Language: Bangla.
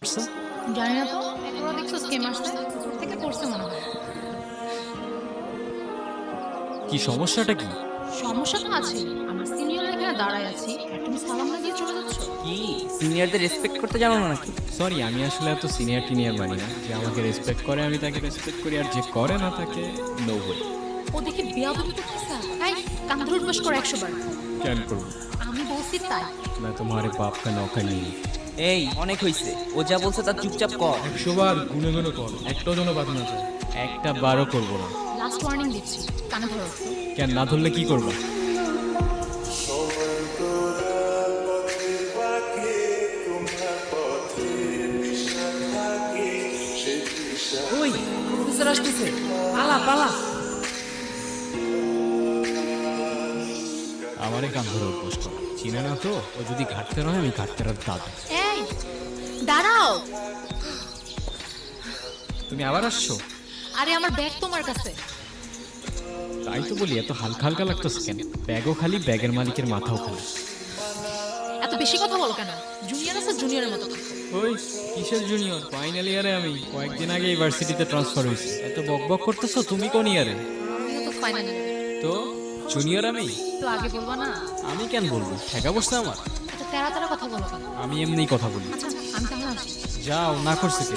জানি না তো, তোরা দেখছো স্কেম আসছে থেকে করছে মনে হয়। কি সমস্যাটা কি? সমস্যা তো আছে, আমার সিনিয়র এখানে দাঁড়ায় আছি আর তুমি সালাম না দিয়ে চলে যাচ্ছ। কি সিনিয়রদের রেসপেক্ট করতে জানো না নাকি? সরি, আমি আসলে এত সিনিয়র টিনিয়র মানি না। যে আমাকে রেসপেক্ট করে আমি তাকে রেসপেক্ট করি, আর যে করে না তাকে নো ওয়ে। ও দেখি বেয়াদবি তো কিসা, তাই কান ধরে উঠবাস করো 100 বার। কেন করবো? আমি বলছি তাই। मैं तुम्हारे बाप का नौकर नहीं। এই অনেক হইছে, ও যা বলছে তার চুপচাপ কর। 100 বার গুনে গুনে কর, একটাও যেন বাদ না যায়। একটা বারও করবো না। লাস্ট ওয়ার্নিং দিচ্ছি, কানে ধরো। কেন না ধরলে কি করবা? ওই প্রফেসর আসতেছে, পালা পালা। আমারে কান ধরে অভ্যাস করো, চিনে না তো? ও যদি ঘাটতে নয়, আমি ঘাটতে আর দাদু। এই দাঁড়াও। তুমি আবার আসছো? আরে আমার ব্যাগ তোমার কাছে। তাই তো বলি, এত হালকা হালকা লাগতেছে কেন? ব্যাগও খালি, ব্যাগের মালিকের মাথাও খালি। এত বেশি কথা বলো কেন? জুনিয়র আছে, জুনিয়রের মতো থাকো। ওই কিসের জুনিয়র? ফাইনাল ইয়ারে আমি, কয়েকদিন আগে ইউনিভার্সিটিতে ট্রান্সফার হয়েছি। এত বক বক করতেছো, তুমি কোন ইয়ারে? আমিও তো ফাইনাল। তো জুনিয়র আমি? তো আগে বলবা না? আমি কেন বলবো? ঠেকা বসছে আমার। এত তেরা তেরা কথা বলো কেন? আমি এমনিই কথা বলি। আচ্ছা আমি তাহলে আসি। যাও, না করছে কে?